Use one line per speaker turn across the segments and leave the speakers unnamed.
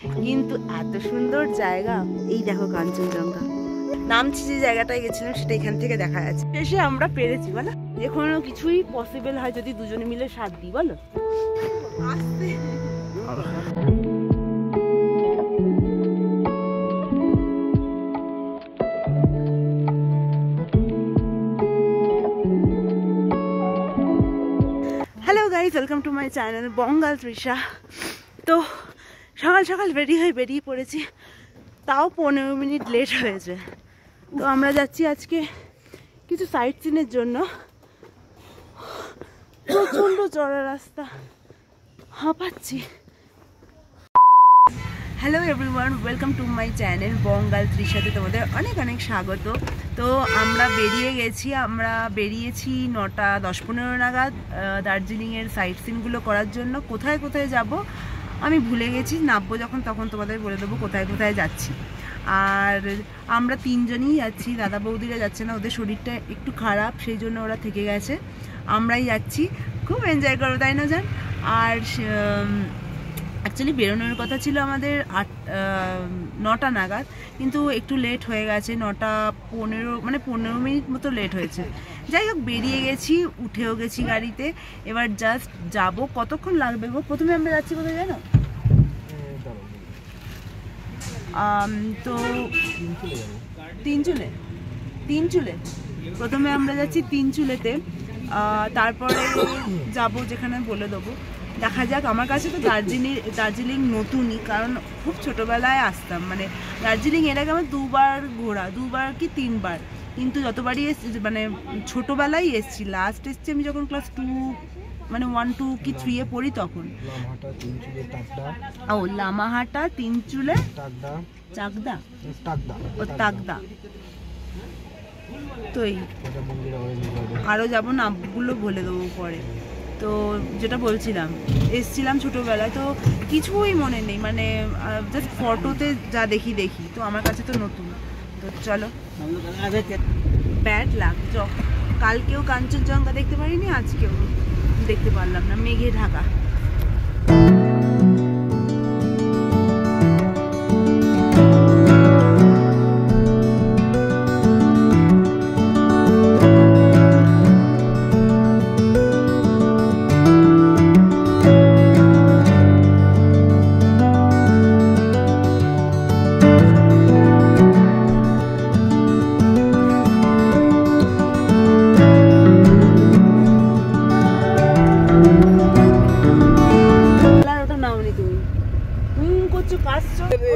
কিন্তু এত সুন্দর জায়গা। এই দেখো কাঞ্চনজঙ্ঘা, নামছি যে জায়গাটায় গেছিলাম সেটা এখান থেকে দেখা যাচ্ছে। শেষে আমরা পেরেছি বলো, যে কোনো কিছুই পসিবল হয় যদি দুজনে মিলে সাথ দিই বলো। Hello guys, welcome to my channel Bangal Trisha. তো সকাল সকাল বেরিয়ে পড়েছি, তাও 15 মিনিট লেট হয়েছে। তো আমরা যাচ্ছি আজকে কিছু সাইট সিনের জন্য। প্রচণ্ড চড়া রাস্তা, হাঁপাচ্ছি। Hello everyone, welcome to my channel Bangal তৃষাতে তোমাদের অনেক অনেক স্বাগত। তো আমরা বেরিয়েছি 9টা 10-15 নাগাদ দার্জিলিংয়ের সাইট সিনগুলো করার জন্য। কোথায় কোথায় যাব আমি ভুলে গেছি, নামবো যখন তখন তোমাদের বলে দেবো কোথায় কোথায় যাচ্ছি। আর আমরা 3 জনই যাচ্ছি, দাদা বৌদিরা যাচ্ছে না, ওদের শরীরটা একটু খারাপ, সেই জন্য ওরা থেকে গেছে। আমরাই যাচ্ছি, খুব এনজয় করবো তাই না জান। আর অ্যাকচুয়ালি বেরোনোর কথা ছিল আমাদের 9টা নাগাদ, কিন্তু একটু লেট হয়ে গেছে, 9টা 15 মানে 15 মিনিট মতো লেট হয়েছে। যাই হোক, বেরিয়ে গেছি, উঠেও গেছি গাড়িতে। এবার জাস্ট যাব। কতক্ষণ লাগবে গো? প্রথমে আমরা যাচ্ছি কোথায় জানো? তো তিনচুলে প্রথমে আমরা যাচ্ছি তিনচুলেতে, তারপরে যাব যেখানে বলে দেবো। দেখা যাক। আমার কাছে তো দার্জিলিং নতুনই, কারণ খুব ছোটোবেলায় আসতাম, মানে দার্জিলিং এর আগে আমার 2বার ঘোরা, 2বার কি 3বার, কিন্তু যতবারই মানে ছোটোবেলায় এসেছি। লাস্ট এসছি আমি যখন ক্লাস 2 মানে 1, 2 কি 3-এ পড়ি তখন। ও লামাহাটা, তিনচুলে, চাকদা ও তাকদা। তো এই আরও যাবো, নামগুলো বলে দেবো পরে। তো যেটা বলছিলাম, এসছিলাম ছোটোবেলায়, তো কিছুই মনে নেই, মানে জাস্ট ফটোতে যা দেখি। তো আমার কাছে তো নতুন। তো চলো, ব্যাড লাক। কালকেও কাঞ্চনজঙ্ঘা দেখতে পারিনি, আজকেও দেখতে পারলাম না, মেঘে ঢাকা।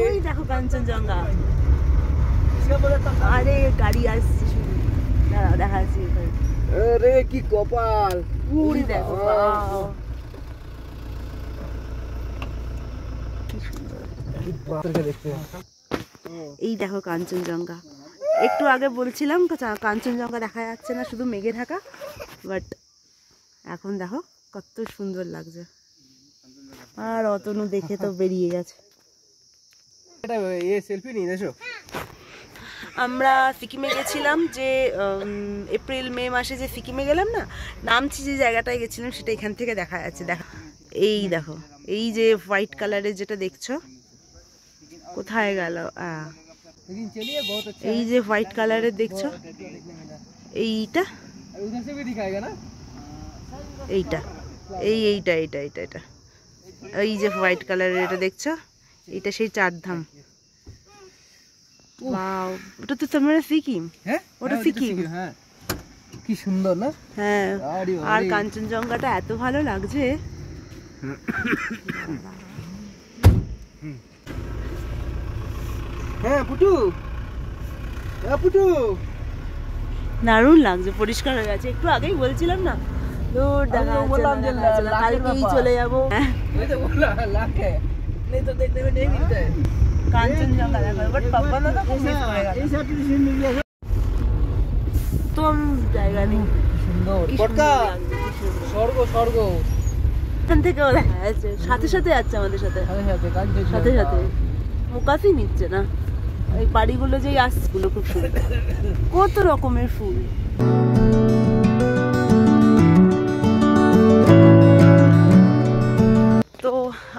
ওই দেখো কাঞ্চনজঙ্ঘা। আরে গাড়ি আসছে, দাঁড়াও দেখাচ্ছি।
আরে কি কপাল,
পুরি দেখো, এই দেখো কাঞ্চনজঙ্ঘা। একটু আগে বলছিলাম কাঞ্চনজঙ্ঘা দেখা যাচ্ছে না, শুধু মেঘে ঢাকা, বাট এখন দেখো কত সুন্দর লাগছে। আর অতনু দেখে তো বেরিয়ে গেছে। আমরা সিকিমে গেছিলাম, যে এপ্রিল মে মাসে যে সিকিমে গেলাম না, নামছি যে জায়গাটায় গেছিলাম সেটা এখান থেকে দেখা যাচ্ছে। এই দেখো, এই যে হোয়াইট কালারের যেটা দেখছো, কোথায় গেল? এই যে হোয়াইট কালারের দেখছো, এইটা এইটা এই যে হোয়াইট কালারের এটা দেখছো, এটা সেই 4 ধাম। ওয়াও, ওটা তো তোমরা সিকিম।
হ্যাঁ,
ওটা সিকিম।
হ্যাঁ, কি সুন্দর না?
হ্যাঁ, আর কাঞ্চনজঙ্ঘাটা এত ভালো লাগছে।
হ্যাঁ পুটু,
দারুণ লাগছে, পরিষ্কার হয়ে গেছে। একটু আগেই বলছিলাম না, দূর দেখা কালকেই চলে যাবো। কাঞ্চনজঙ্ঘা দেখো, বাট পাপা দাদা খুব মিস করে গেল। তো জায়গা নেই,
স্বর্গ
এখান থেকেও দেখা যাচ্ছে, সাথে সাথে যাচ্ছে আমাদের সাথে মুকাসই নিচ্ছে না। ওই বাড়িগুলো যেই আসগুলো খুব সুন্দর, কত রকমের ফুল। তো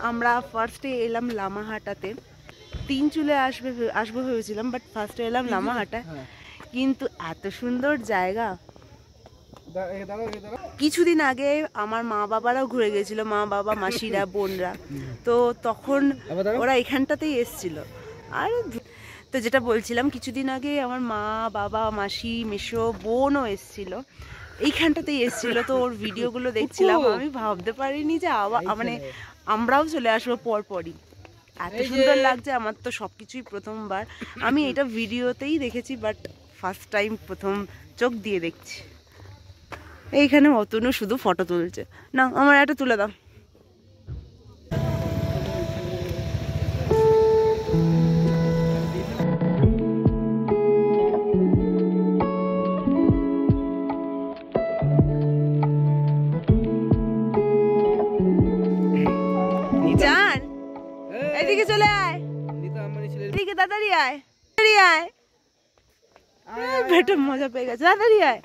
আমরা ফার্স্টে এলাম লামাহাটাতে, তিনচুলে আসবো ভেবেছিলাম, বাট ফার্স্টে এলাম লামাহাটা। কিন্তু এত সুন্দর জায়গা। কিছুদিন আগে আমার মা বাবারাও ঘুরে গেছিল, মা বাবা মাসিরা বোনরা, তো তখন ওরা এখানটাতেই এসছিল। আর তো যেটা বলছিলাম, কিছুদিন আগে আমার মা বাবা মাসি মেসো বোনও এসছিল, এইখানটাতেই এসছিল। তো ওর ভিডিওগুলো দেখছিলাম, আমি ভাবতে পারিনি যে মানে আমরাও চলে আসবো পরপরই। এত সুন্দর লাগছে, আমার তো সবকিছুই প্রথমবার। আমি এটা ভিডিওতেই দেখেছি, বাট ফার্স্ট টাইম প্রথম চোখ দিয়ে দেখছি। এইখানে অতনু শুধু ফটো তুলছে। না, আমার একটা তুলে দাও। জান, এদিকে চলে আয়, এদিকে তাড়াতাড়ি আয়, তাড়াতাড়ি আয়। বেটা মজা পেয়ে গেছে, তাড়াতাড়ি আয়।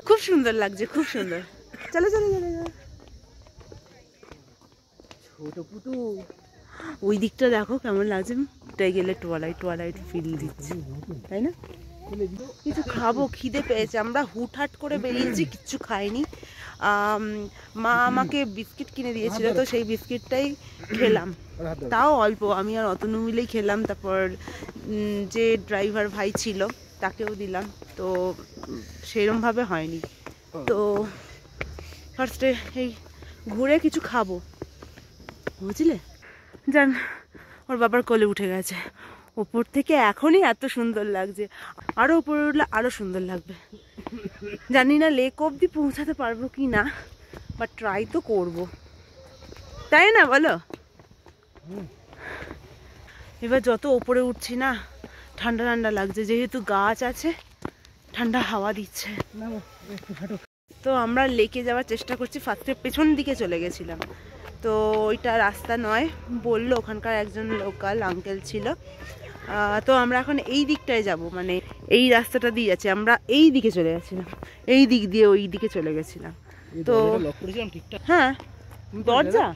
খুব সুন্দর লাগছে, খুব সুন্দর। চলো চলো চলো। ছোট পুটু, ওই দিকটা দেখো কেমন লাগছে। ওটাই গেলে টোয়ালাইট ফিল দিচ্ছে, তাই না? কিছু খাবো, খিদে পেয়েছে। আমরা হুটহাট করে বেরিয়েছি, কিচ্ছু খাইনি। মা আমাকে বিস্কিট কিনে দিয়েছিল, তো সেই বিস্কিটটাই খেলাম, তাও অল্প। আমি আর অতনু মিলেই খেলাম। তারপর যে ড্রাইভার ভাই ছিল তাকেও দিলাম, তো সেরমভাবে হয়নি। তো ফার্স্টে এই ঘুরে কিছু খাবো, বুঝলে? জান, ওর বাবার কোলে উঠে গেছে। ওপর থেকে এখনই এত সুন্দর লাগছে, আরো উপরে উঠলে আরো সুন্দর লাগবে। জানি না লেক অবধি পৌঁছাতে পারবো কি না, বাট ট্রাই তো করবো, তাই না বলো? এবার যত ওপরে উঠছি না, ঠান্ডা ঠান্ডা লাগছে, যেহেতু গাছ আছে, ঠান্ডা হাওয়া দিচ্ছে। তো আমরা লেকে যাওয়ার চেষ্টা করছি। ফার্স্টে পেছন দিকে চলে গেছিলাম, তো ওইটা রাস্তা নয় বললো ওখানকার একজন লোকাল আঙ্কেল ছিল। তো আমরা এখন এই দিকটায় যাব, মানে এই রাস্তাটা দিয়ে যাচ্ছি। আমরা এই দিকে চলে যাচ্ছিলাম, এই দিক দিয়ে ওই দিকে চলে গেছিলাম। তো হ্যাঁ, দরজা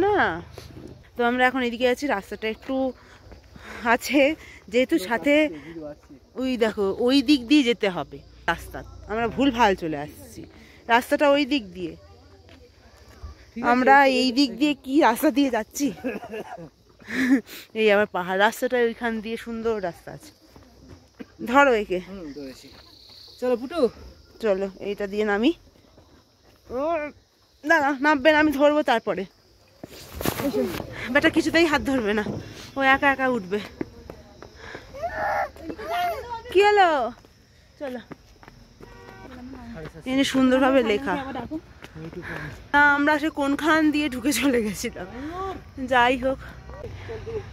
না। তো আমরা এখন এদিকে আছি, রাস্তাটা একটু আছে, যেহেতু সাথে ওই দেখো ওই দিক দিয়ে যেতে হবে রাস্তা। আমরা ভুল ভাল চলে আসছি, রাস্তাটা ওই দিক দিয়ে, আমরা এই দিক দিয়ে কি রাস্তা দিয়ে যাচ্ছি। এই আবার পাহাড়, রাস্তাটা ওইখান দিয়ে সুন্দর রাস্তা আছে। ধরো একে,
চলো পুটু,
চলো এইটা দিয়ে নামি। না না, নামবে না, আমি ধরবো তারপরে। বেটা কিছুতেই হাত ধরবে না, ও একা একা উঠবে। কি হলো? চলো, এনে সুন্দরভাবে লেখা। আমরা সে কোনখান দিয়ে ঢুকে চলে গেছিলাম। যাই হোক,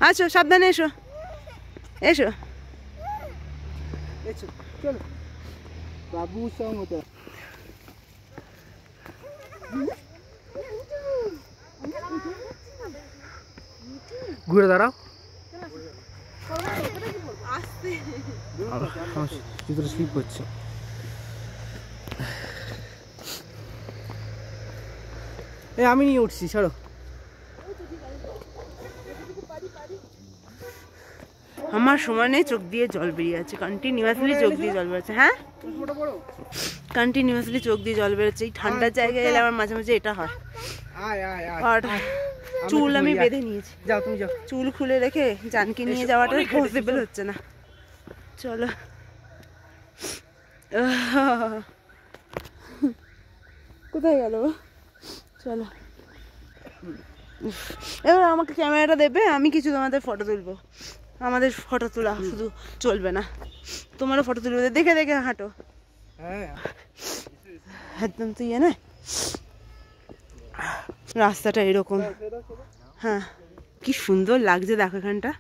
আচ্ছা সাবধানে এসো, এসো।
চলো বাবু সঙ্গে তো ঘুরে দাঁড়াও। জুতোটা স্লিপ করছে। আমি নিয়ে উঠছি, ছাড়ো।
আমার সমানে চোখ দিয়ে জল বেরিয়ে আছে, কন্টিনিউয়াসলি চোখ দিয়ে জল বেরোচ্ছে। হ্যাঁ, কন্টিনিউয়াসলি চোখ দিয়ে জল বেরোচ্ছে। এই ঠান্ডার জায়গায় এলে আমার মাঝে মাঝে এটা হয়। আর চুল আমি বেঁধে নিয়েছি,
যাও তুমি যাও।
চুল খুলে রেখে জানকে নিয়ে যাওয়াটা পসিবল হচ্ছে না। চলো, কোথায় গেল? চলো, এবার আমাকে ক্যামেরাটা দেবে, আমি কিছু তোমাদের ফটো তুলবো। আমাদের ফটো তোলা শুধু চলবে না, তোমারও ফটো তুলবে। দেখে দেখে হাঁটো, একদম তুই না। রাস্তাটা এরকম। হ্যাঁ, কি সুন্দর লাগছে দেখো এখানটা।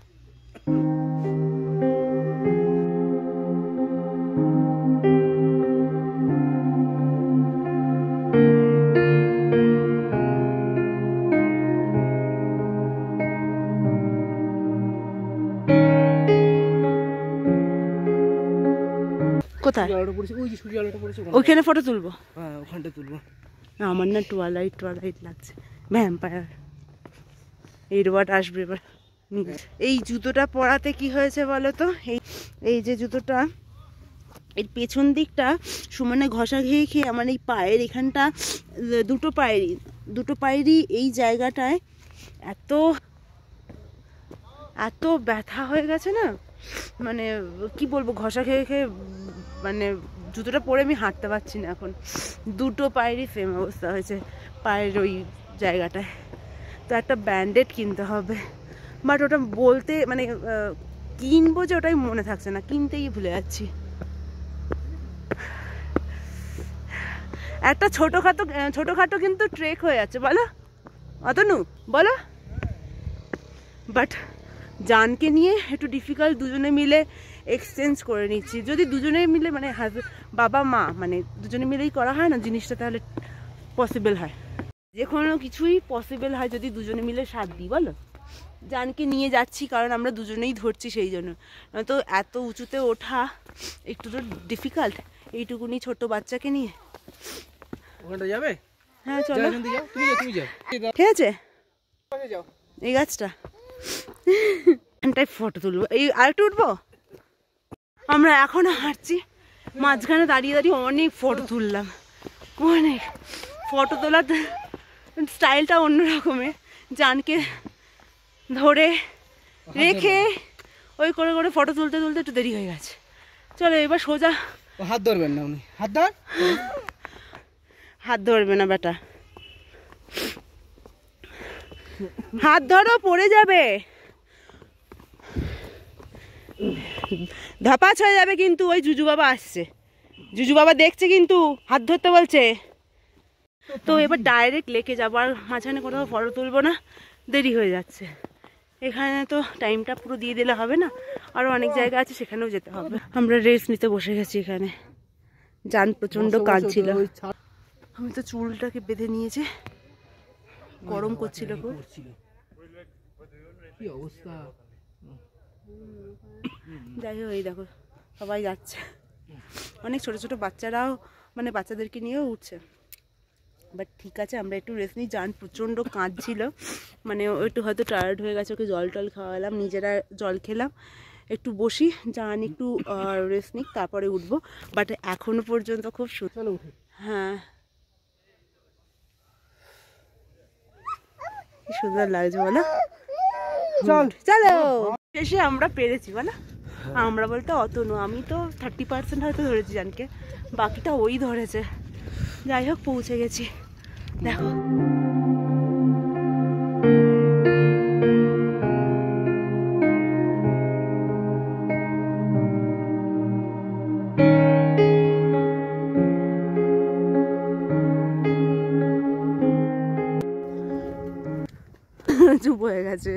কোথায়?
ওই যে সূর্য আলোটা পড়েছে,
ওইখানে ফটো তুলবো।
হ্যাঁ, ওখানটা তুলবো।
আমার না টুয়ালাইট লাগছে, ভ্যাম্পায়ার। এডওয়ার্ড আসবে এবার। এই জুতোটা পরাতে কি হয়েছে বলো তো, এই যে জুতোটা, এর পেছন দিকটা সমানে ঘষা খেয়ে খেয়ে আমার এই পায়ের এখানটা, দুটো পায়েরই এই জায়গাটায় এত এত ব্যথা হয়ে গেছে না, মানে কি বলবো, ঘষা খেয়ে খেয়ে মানে জুতোটা পরে আমি হাঁটতে পারছি না এখন। দুটো পায়েরই সেম অবস্থা হয়েছে পায়ের ওই জায়গাটায়। তো একটা ব্যান্ডেড কিনতে হবে, বাট ওটা বলতে মানে কিনবো যে ওটাই মনে থাকছে না, কিনতেই ভুলে যাচ্ছি। একটা ছোটোখাটো কিন্তু ট্রেক হয়ে যাচ্ছে বলো অতনু, বলো। বাট জানকে নিয়ে একটু ডিফিকাল্ট, দুজনে মিলে এক্সচেঞ্জ করে নিচ্ছি। যদি দুজনে মিলে মানে বাবা মা মানে দুজনে মিলেই করা হয় না জিনিসটা, তাহলে পসিবল হয়, যে কোনো কিছুই পসিবল হয় যদি দুজনে মিলে সাথ দিই বলো। জানকে নিয়ে যাচ্ছি কারণ আমরা দুজনেই ধরছি, সেই জন্য। নয়তো এত উঁচুতে ওঠা একটু তো ডিফিকাল্ট, এইটুকুনি ছোট বাচ্চাকে নিয়ে।
ওখানটা যাবে?
হ্যাঁ চলো,
তুমি যাও।
ঠিক আছে, এই গাছটা ফটো তুলবো, এই আরেকটু উঠবো। আমরা এখনো হাঁটছি, মাঝখানে দাঁড়িয়ে দাঁড়িয়ে অনেক ফটো তুললাম, অনেক ফটো তোলার স্টাইলটা অন্য রকমের। জানকে ধরে রেখে ওই করে করে ফটো তুলতে তুলতে একটু দেরি হয়ে গেছে। চলো এবার সোজা।
হাত ধরবেন না উনি,
হাত ধরবে না বেটা, হাত ধরো পড়ে যাবে, ধাপাচ হয়ে যাবে কিন্তু। ওই জুজু বাবা আসছে, জুজু বাবা দেখছে কিন্তু, হাত ধরতে বলছে। তো এবার ডাইরেক্ট লেকে যাবো, আর মাঝখানে কোথাও ফটো তুলবো না, দেরি হয়ে যাচ্ছে। এখানে তো টাইমটা পুরো দিয়ে দিলে হবে না, আরও অনেক জায়গা আছে সেখানেও যেতে হবে। আমরা রেস্ট নিতে বসে গেছি এখানে, জান প্রচণ্ড কাঁদছিল। আমি তো চুলটাকে বেঁধে নিয়েছি, গরম করছিল খুব।
কি অবস্থা,
যাই হোক এই দেখো সবাই যাচ্ছে, অনেক ছোট ছোট বাচ্চারাও মানে বাচ্চাদেরকে নিয়েও উঠছে। বাট ঠিক আছে, আমরা একটু রেস্ট নিই। জান প্রচণ্ড কাঁদছিল, মানে ও একটু হয়তো টায়ার্ড হয়ে গেছে, ওকে জল টল খাওয়ালাম, নিজেরা জল খেলাম। একটু বসি, জান একটু রেস্ট নিক, তারপরে উঠবো। বাট এখনো পর্যন্ত খুব সুন্দর। হ্যাঁ কি সুন্দর লাগছে বলো, চলো। শেষে আমরা পেরেছি বলো, আমরা বলতে অতনু, আমি তো 30% হয়তো ধরেছি জানকে, বাকিটা ওই ধরেছে। যাই হোক পৌঁছে গেছি, দেখো। চুপ হয়ে গেছে,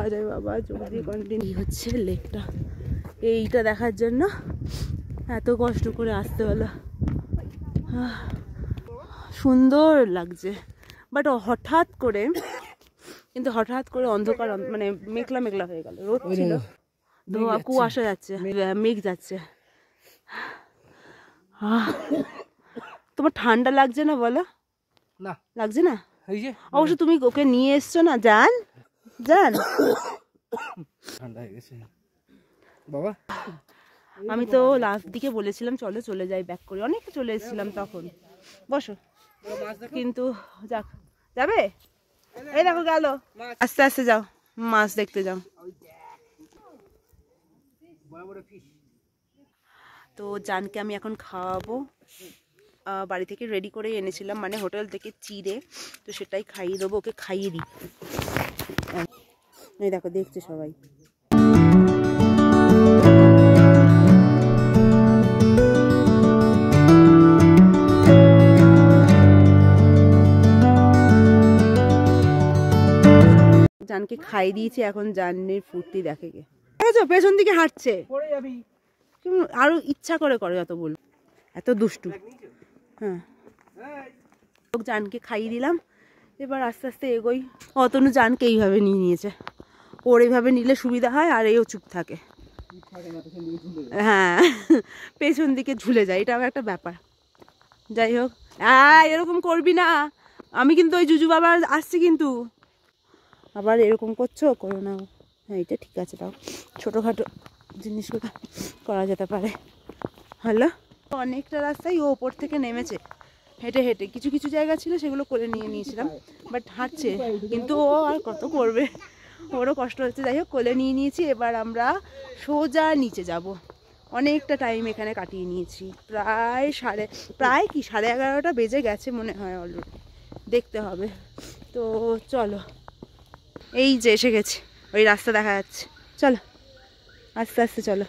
আরে বাবা চোখ দিয়ে কন্টিনিউ হচ্ছে লেকটা। এইটা দেখার জন্য এত কষ্ট করে আসতে হলো, সুন্দর লাগছে। বাট হঠাৎ করে অন্ধকার, মানে মেঘলা মেঘলা হয়ে গেল, রোদ ছিল, ধোয়া কুয়াশা যাচ্ছে, মেঘ যাচ্ছে। তোমার ঠান্ডা লাগছে না বলো?
না
লাগছে না, অবশ্য তুমি ওকে নিয়ে এসছো না, জান
ঠান্ডা হয়ে গেছে বাবা।
আমি তো লাস্ট দিকে বলেছিলাম চলো চলে যাই ব্যাক করে, অনেকটা চলে এসেছিলাম তখন। বসো, কিন্তু যাক, যাবে? এই দেখো গেল, আস্তে আস্তে যাও, মাছ দেখতে যাও। তো জানকে আমি এখন খাওয়াবো, বাড়ি থেকে রেডি করে এনেছিলাম, মানে হোটেল থেকে চিড়ে, তো সেটাই খাইয়ে দেবো, ওকে খাইয়ে দিই। এই দেখো দেখছে সবাই। জানকে খাইয়ে দিয়েছি, এখন জানের ফুর্তি দেখে গে, পেছন দিকে হাঁটছে, আরো ইচ্ছা করে যত বল, এত দুষ্টু। হ্যাঁ জানকে খাইয়ে দিলাম, এবার আস্তে আস্তে এগোই। অতনু জানকে এইভাবে নিয়ে নিয়েছে, ওর এইভাবে নিলে সুবিধা হয়, আর এও চুপ থাকে। হ্যাঁ পেছন দিকে ঝুলে যায়, এটাও একটা ব্যাপার। যাই হোক, এরকম করবি না, আমি কিন্তু ওই জুজু বাবা আসছি কিন্তু, আবার এরকম করছো, করো না। হ্যাঁ এটা ঠিক আছে, তাও ছোটোখাটো জিনিসগুলো করা যেতে পারে। হ্যালো, অনেকটা রাস্তায় ও ওপর থেকে নেমেছে হেঁটে হেঁটে, কিছু কিছু জায়গা ছিল সেগুলো করে নিয়েছিলাম, বাট হাঁটছে, কিন্তু ও আর কত করবে, ওরও কষ্ট হচ্ছে। যাই হোক, কোলে নিয়ে নিয়েছি, এবার আমরা সোজা নিচে যাব। অনেকটা টাইম এখানে কাটিয়ে নিয়েছি, প্রায় কি 11:30 বেজে গেছে মনে হয় অলরেডি, দেখতে হবে। তো চলো, এই যে এসে গেছি, ওই রাস্তা দেখা যাচ্ছে, চলো আস্তে আস্তে চলো।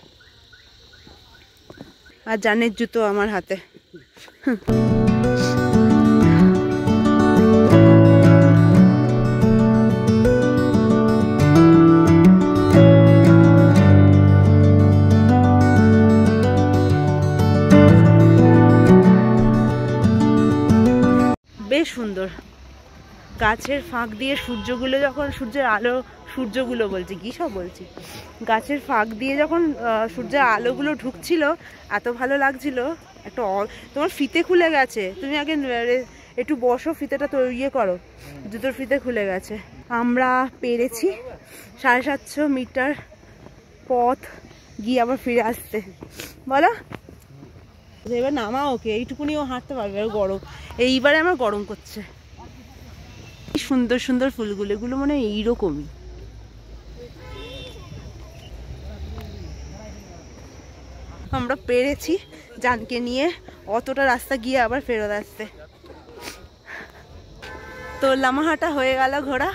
আর জানের জুতো আমার হাতে। বেশ সুন্দর, গাছের ফাঁক দিয়ে সূর্যগুলো যখন, সূর্যের আলো, সূর্যগুলো বলছি কি সব বলছি, গাছের ফাঁক দিয়ে যখন সূর্যের আলোগুলো ঢুকছিল, এত ভালো লাগছিল। একটা তোমার ফিতে খুলে গেছে, তুমি আগে একটু বসো, ফিতেটা তো ইয়ে করো, জুতোর ফিতে খুলে গেছে। আমরা পেরেছি 750 মিটার পথ গিয়ে আবার ফিরে আসতে, বলো। এবার নামা ওকে, এইটুকুনি ও হাঁটতে পারবে, আর গরম, এইবারে আমার গরম করছে। সুন্দর সুন্দর ফুলগুলো, এগুলো মনে হয় এইরকমই। আমরা পেরেছি জানকে নিয়ে অতটা রাস্তা গিয়ে আবার ফেরত আসতে। তো লামাহাটা হয়ে গেল ঘোরা,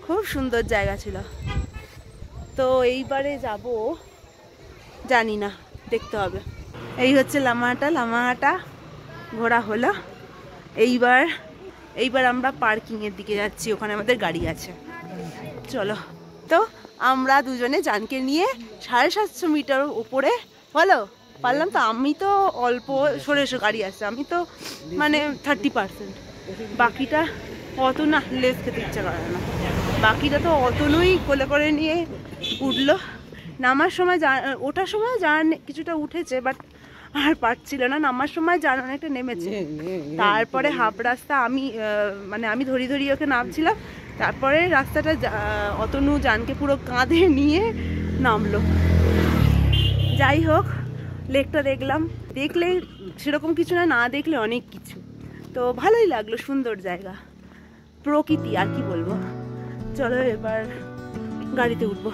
খুব সুন্দর জায়গা ছিল। তো এইবারে যাব জানি না, দেখতে হবে। এই হচ্ছে লামাহাটা ঘোরা হলো। এইবার আমরা পার্কিংয়ের দিকে যাচ্ছি, ওখানে আমাদের গাড়ি আছে, চলো। তো আমরা দুজনে জানকে নিয়ে 750 মিটার উপরে, বলো পারলাম তো। আমি তো অল্প সরে গাড়ি আসছে, আমি তো মানে 30%, বাকিটা অত না, লেস খেতে ইচ্ছা করে না, বাকিটা তো অতনুই কোলে করে নিয়ে উঠলো। নামার সময় ওঠার সময় জান কিছুটা উঠেছে, বাট আর পারছিল না। নামার সময় জান অনেকটা নেমেছে, তারপরে হাফ রাস্তা আমি ধরি ওকে নামছিলাম, তারপরে রাস্তাটা অতনু জানকে পুরো কাঁধে নিয়ে নামলো। যাই হোক, লেকটা দেখলে সেরকম কিছু না দেখলে অনেক কিছু। তো ভালোই লাগলো, সুন্দর জায়গা, প্রকৃতি, আর কি বলবো। চলো এবার গাড়িতে উঠবো।